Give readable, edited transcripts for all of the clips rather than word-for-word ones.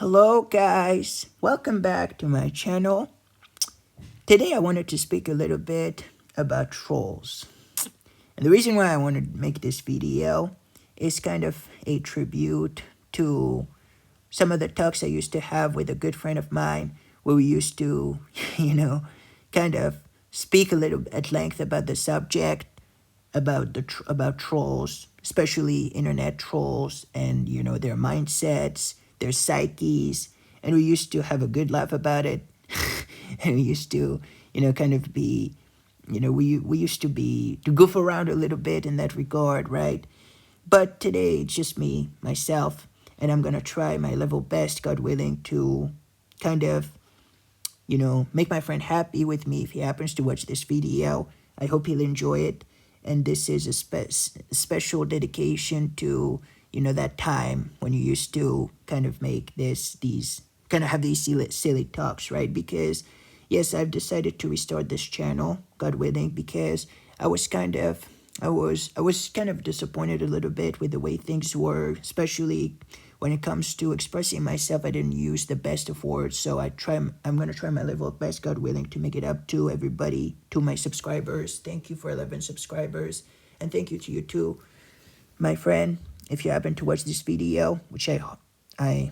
Hello guys, welcome back to my channel. Today I wanted to speak a little bit about trolls. And the reason why I wanted to make this video is kind of a tribute to some of the talks I used to have with a good friend of mine where we used to, you know, kind of speak a little at length about the subject, about trolls, especially internet trolls and their mindsets, their psyches, and we used to have a good laugh about it. And we used to kind of be we used to be to goof around a little bit in that regard, right? But today it's just me, myself, and I'm gonna try my level best, God willing, to kind of make my friend happy with me if he happens to watch this video. I hope he'll enjoy it. And this is a special dedication to, that time when you used to kind of make these kind of have these silly talks, right? Because, yes, I've decided to restart this channel, God willing, because I was kind of disappointed a little bit with the way things were, especially when it comes to expressing myself. I didn't use the best of words, so I'm gonna try my level best, God willing, to make it up to everybody, to my subscribers. Thank you for 11 subscribers, and thank you to you too, my friend. If you happen to watch this video, which I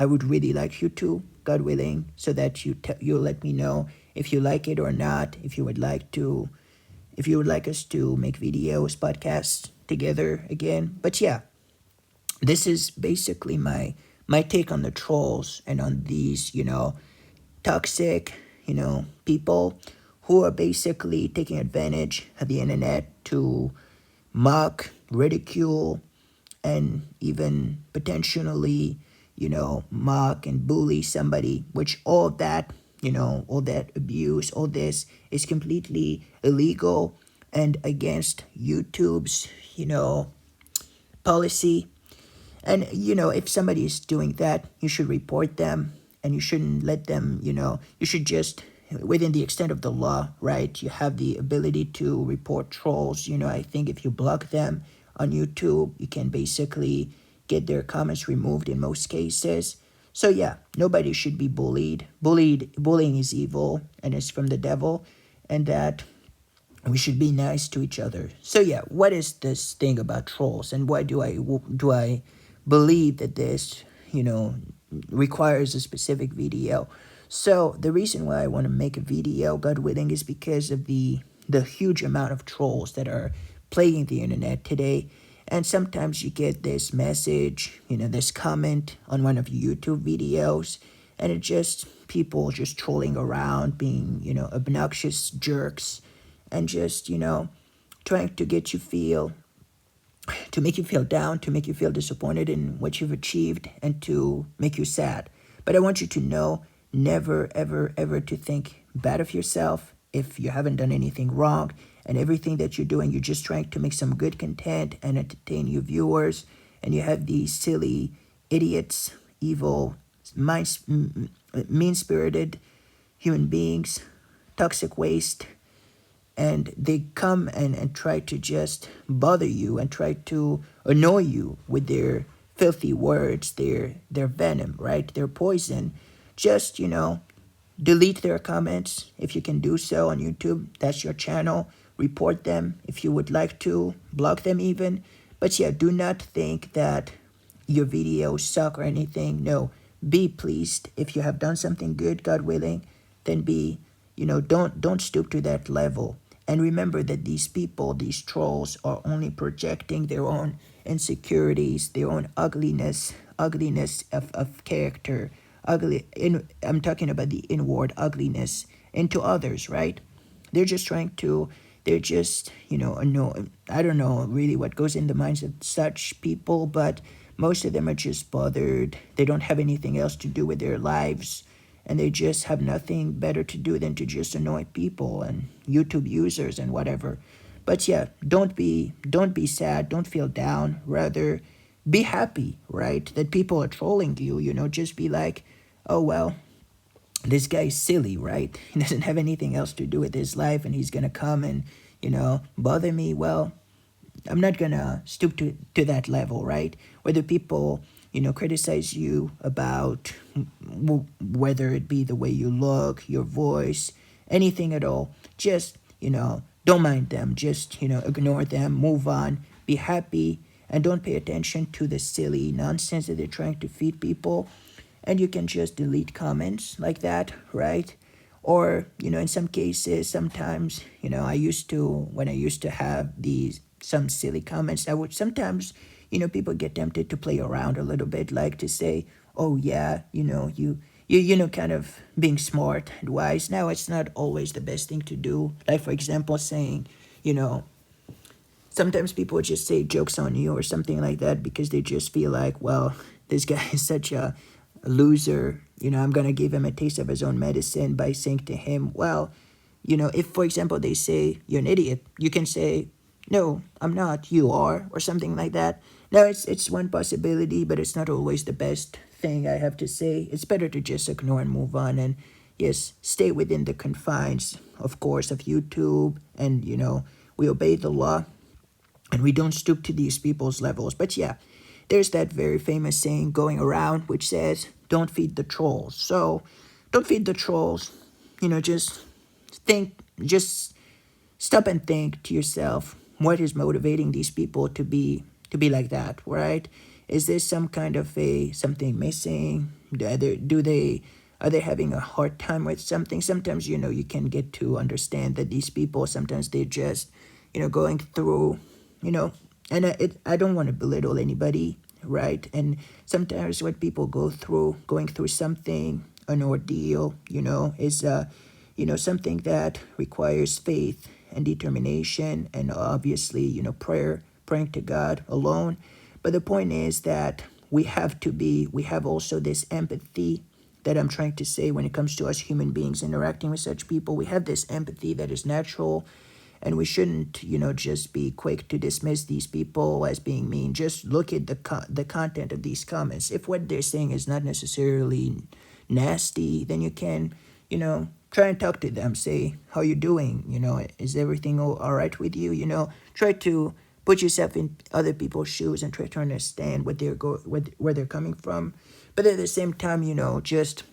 would really like you to, God willing, so that you'll let me know if you like it or not. If you would like us to make videos, podcasts together again. But yeah, this is basically my take on the trolls and on these toxic people who are basically taking advantage of the internet to mock, ridicule, and even potentially mock and bully somebody, which all that abuse, all this is completely illegal and against YouTube's policy. And if somebody is doing that, you should report them, and you shouldn't let them, you should just, within the extent of the law, right? You have the ability to report trolls. I think if you block them on YouTube, you can basically get their comments removed in most cases. So yeah, nobody should be bullied. Bullying is evil and it's from the devil, and that we should be nice to each other. So yeah, what is this thing about trolls, and why do I believe that this requires a specific video? So the reason why I want to make a video, God willing, is because of the huge amount of trolls that are plaguing the internet today. And sometimes you get this message, this comment on one of your YouTube videos, and it just people just trolling around, being obnoxious jerks, and just trying to get you feel to make you feel down, to make you feel disappointed in what you've achieved, and to make you sad. But I want you to know, never, ever, ever to think bad of yourself if you haven't done anything wrong, and everything that you're doing, you're just trying to make some good content and entertain your viewers, and you have these silly idiots, evil, mean-spirited human beings, toxic waste, and they come and try to just bother you and try to annoy you with their filthy words, their venom, right? Their poison. Just, delete their comments if you can do so on YouTube. That's your channel. Report them if you would like to. Block them even. But yeah, do not think that your videos suck or anything. No, be pleased. If you have done something good, God willing, then don't stoop to that level. And remember that these people, these trolls, are only projecting their own insecurities, their own ugliness of character. I'm talking about the inward ugliness into others, right? They're just, I don't know really what goes in the minds of such people, but most of them are just bothered. They don't have anything else to do with their lives, and they just have nothing better to do than to just annoy people and YouTube users and whatever. But yeah, don't be sad, don't feel down, rather be happy, right? That people are trolling you, just be like, oh well, this guy's silly, right? He doesn't have anything else to do with his life, and he's gonna come and, bother me. Well, I'm not gonna stoop to that level, right? Whether people criticize you about whether it be the way you look, your voice, anything at all. Just, don't mind them. Just, ignore them, move on, be happy, and don't pay attention to the silly nonsense that they're trying to feed people. And you can just delete comments like that, right? Or, in some cases, sometimes, when I used to have some silly comments, I would sometimes, people get tempted to play around a little bit, like to say, oh, yeah, kind of being smart and wise. Now, it's not always the best thing to do. Like, for example, saying, you know, sometimes people just say jokes on you or something like that because they just feel like, well, this guy is such a loser. I'm going to give him a taste of his own medicine by saying to him, well, if, for example, they say you're an idiot, you can say, no, I'm not, you are, or something like that. Now, it's one possibility, but it's not always the best thing I have to say. It's better to just ignore and move on and, yes, stay within the confines, of course, of YouTube. And, we obey the law and we don't stoop to these people's levels. But yeah, there's that very famous saying going around which says, don't feed the trolls. So don't feed the trolls. Just just stop and think to yourself, what is motivating these people to be like that, right? Is there some kind of something missing? Are they having a hard time with something? Sometimes, you can get to understand that these people, sometimes they're just, going through, you know, and I don't want to belittle anybody, right? And sometimes what people going through something, an ordeal, is, something that requires faith and determination and obviously, praying to God alone. But the point is that we have also this empathy that I'm trying to say when it comes to us human beings interacting with such people. We have this empathy that is natural, and we shouldn't, just be quick to dismiss these people as being mean. Just look at the content of these comments. If what they're saying is not necessarily nasty, then you can, try and talk to them. Say, how you doing? Is everything all right with you? Try to put yourself in other people's shoes and try to understand where they're coming from. But at the same time, just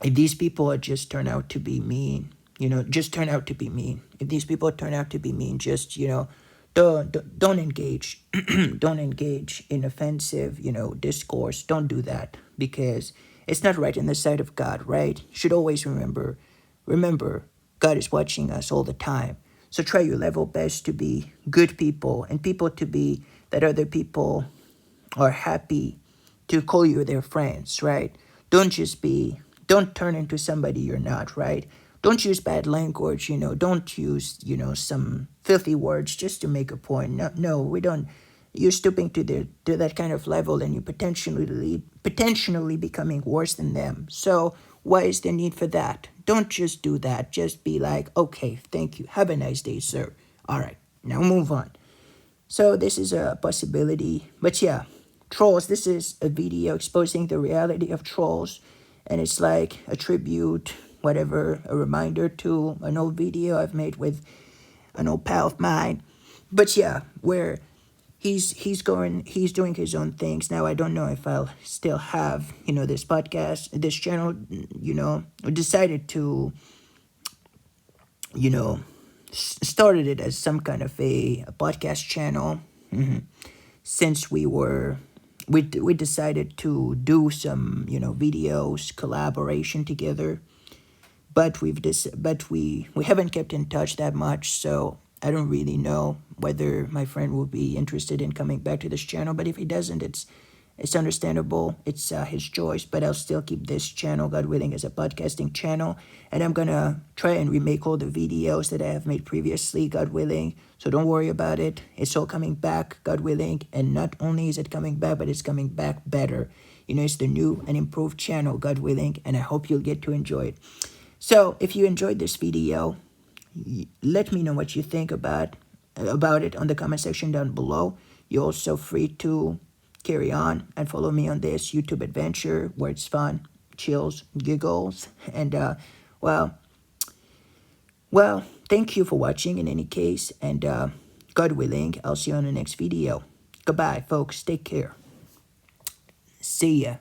if these people just turn out to be mean, just turn out to be mean. If these people turn out to be mean, just don't engage, don't engage in offensive, discourse. Don't do that because it's not right in the sight of God, right? You should always remember, God is watching us all the time. So try your level best to be good people and people to be that other people are happy to call you their friends, right? Don't turn into somebody you're not, right? Don't use bad language, don't use, some filthy words just to make a point. No, we don't. You're stooping to that kind of level and you're potentially becoming worse than them. So why is the need for that? Don't just do that. Just be like, okay, thank you. Have a nice day, sir. All right, now move on. So this is a possibility. But yeah, trolls, this is a video exposing the reality of trolls. And it's like a tribute, whatever, a reminder to an old video I've made with an old pal of mine. But yeah, where he's doing his own things. Now I don't know if I'll still have, this podcast, this channel, decided to, started it as some kind of a podcast channel. Since we decided to do some, videos, collaboration together, but we haven't kept in touch that much, so I don't really know whether my friend will be interested in coming back to this channel. But if he doesn't, it's understandable. It's his choice. But I'll still keep this channel, God willing, as a podcasting channel, and I'm gonna try and remake all the videos that I have made previously, God willing. So don't worry about it. It's all coming back, God willing. And not only is it coming back, but it's coming back better. It's the new and improved channel, God willing, and I hope you'll get to enjoy it. So if you enjoyed this video, let me know what you think about it on the comment section down below. You're also free to carry on and follow me on this YouTube adventure where it's fun, chills, giggles, and well, thank you for watching in any case, and God willing, I'll see you on the next video. Goodbye, folks. Take care. See ya.